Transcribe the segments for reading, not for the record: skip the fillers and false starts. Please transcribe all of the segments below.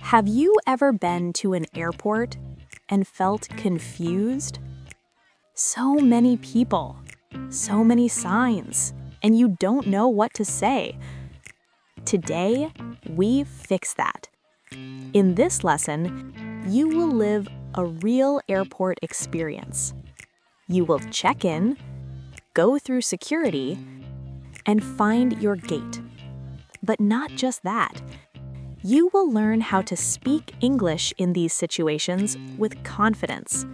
Have you ever been to an airport and felt confused? So many people, so many signs, and you don't know what to say. Today, we fix that. In this lesson, you will live a real airport experience. You will check in, go through security, and find your gate. But not just that. You will learn how to speak English in these situations with confidence.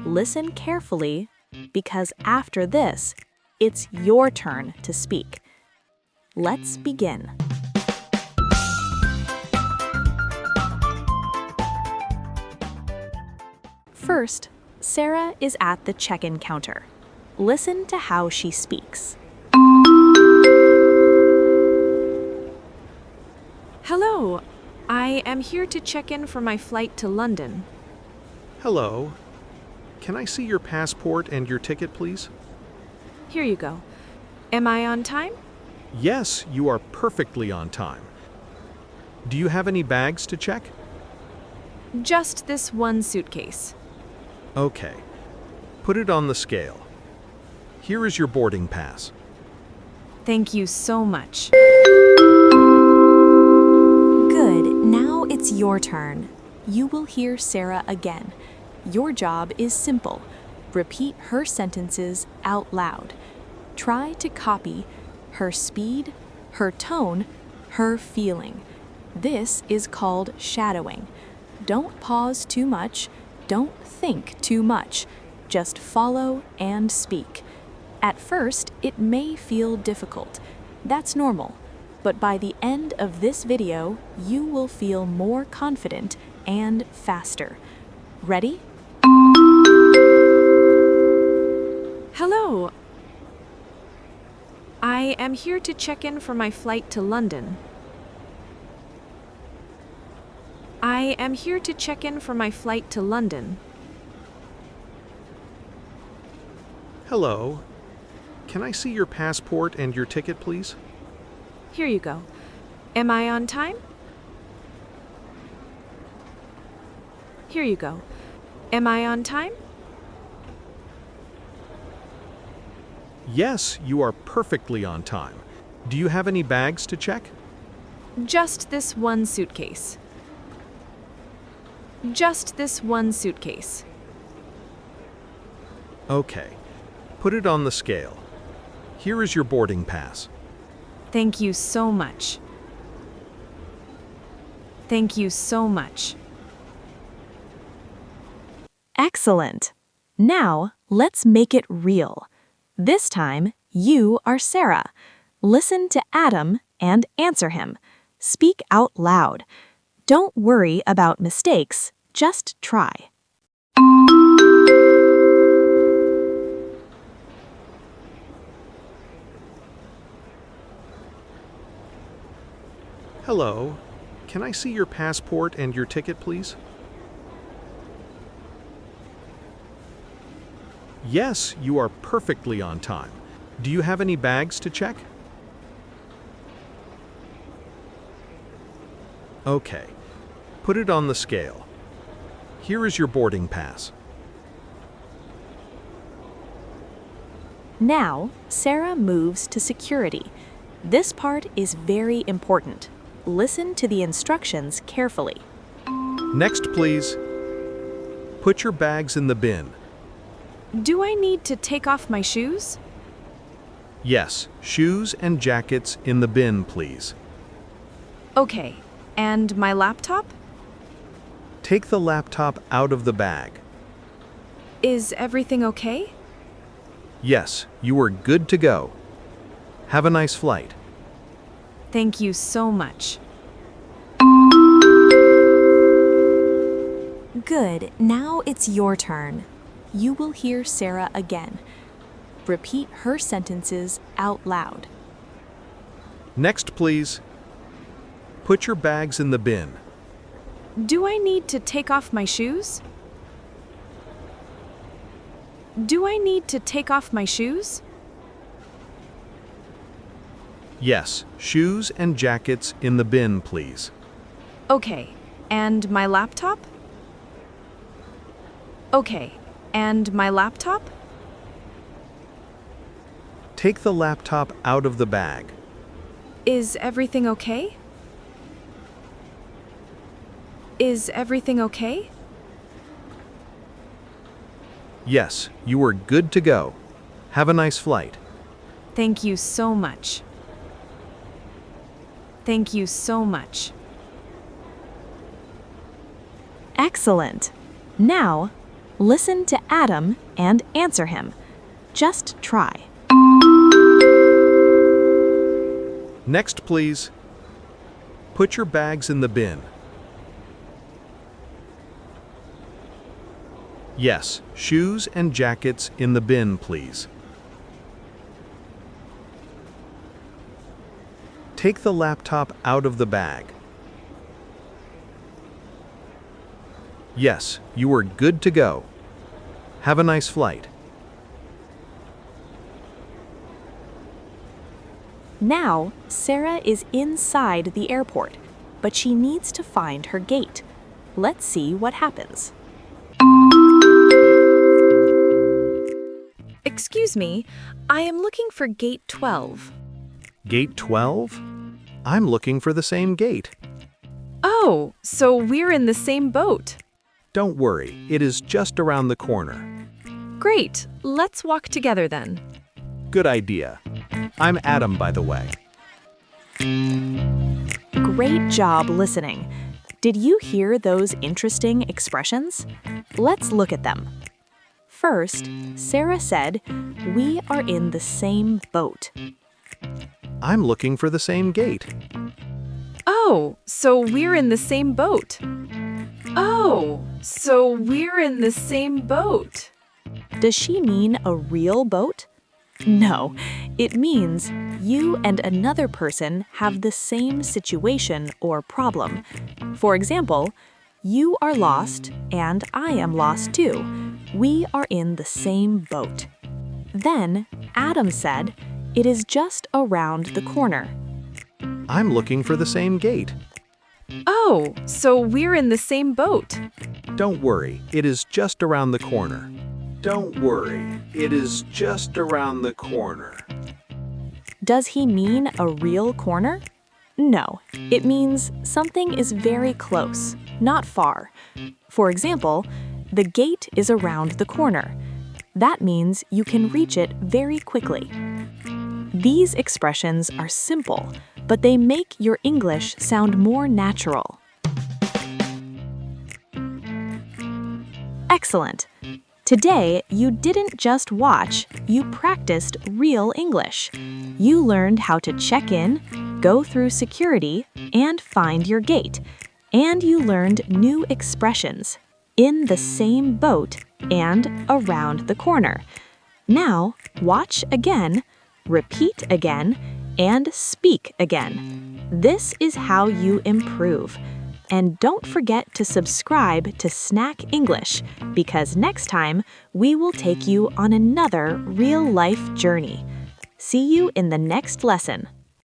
Listen carefully, because after this, it's your turn to speak. Let's begin. First, Sarah is at the check-in counter. Listen to how she speaks. Hello, I am here to check in for my flight to London. Hello. Can I see your passport and your ticket, please? Here you go. Am I on time? Yes, you are perfectly on time. Do you have any bags to check? Just this one suitcase. Okay. Put it on the scale. Here is your boarding pass. Thank you so much. Good, now it's your turn. You will hear Sarah again. Your job is simple. Repeat her sentences out loud. Try to copy her speed, her tone, her feeling. This is called shadowing. Don't pause too much. Don't think too much. Just follow and speak. At first, it may feel difficult. That's normal. But by the end of this video, you will feel more confident and faster. Ready? Hello. I am here to check in for my flight to London. I am here to check in for my flight to London. Hello. Can I see your passport and your ticket, please? Here you go. Am I on time? Here you go. Am I on time? Yes, you are perfectly on time. Do you have any bags to check? Just this one suitcase. Just this one suitcase. Okay. Put it on the scale. Here is your boarding pass. Thank you so much. Thank you so much. Excellent. Now, let's make it real. This time, you are Sarah. Listen to Adam and answer him. Speak out loud. Don't worry about mistakes, just try. Hello. Can I see your passport and your ticket, please? Yes, you are perfectly on time. Do you have any bags to check? Okay. Put it on the scale. Here is your boarding pass. Now, Sarah moves to security. This part is very important. Listen to the instructions carefully. Next, please. Put your bags in the bin. Do I need to take off my shoes? Yes, shoes and jackets in the bin, please. Okay. And my laptop? Take the laptop out of the bag. Is everything okay? Yes, you are good to go. Have a nice flight. Thank you so much. Good, now it's your turn. You will hear Sarah again. Repeat her sentences out loud. Next, please. Put your bags in the bin. Do I need to take off my shoes? Do I need to take off my shoes? Yes, shoes and jackets in the bin, please. Okay. And my laptop? Okay, and my laptop? Take the laptop out of the bag. Is everything okay? Is everything okay? Yes, you are good to go. Have a nice flight. Thank you so much. Thank you so much. Excellent. Now, listen to Adam and answer him. Just try. Next, please. Put your bags in the bin. Yes, shoes and jackets in the bin, please. Take the laptop out of the bag. Yes, you are good to go. Have a nice flight. Now, Sarah is inside the airport, but she needs to find her gate. Let's see what happens. Excuse me, I am looking for gate 12. Gate 12? I'm looking for the same gate. Oh, so we're in the same boat. Don't worry, it is just around the corner. Great, let's walk together then. Good idea. I'm Adam, by the way. Great job listening. Did you hear those interesting expressions? Let's look at them. First, Sarah said, "We are in the same boat." I'm looking for the same gate. Oh, so we're in the same boat. Oh, so we're in the same boat. Does she mean a real boat? No, it means you and another person have the same situation or problem. For example, you are lost and I am lost too. We are in the same boat. Then Adam said, "It is just around the corner." I'm looking for the same gate. Oh, so we're in the same boat. Don't worry, it is just around the corner. Don't worry, it is just around the corner. Does he mean a real corner? No, it means something is very close, not far. For example, the gate is around the corner. That means you can reach it very quickly. These expressions are simple, but they make your English sound more natural. Excellent. Today, you didn't just watch, you practiced real English. You learned how to check in, go through security, and find your gate. And you learned new expressions, in the same boat and around the corner. Now, watch again, repeat again, and speak again. This is how you improve. And don't forget to subscribe to Snack English, because next time we will take you on another real-life journey. See you in the next lesson.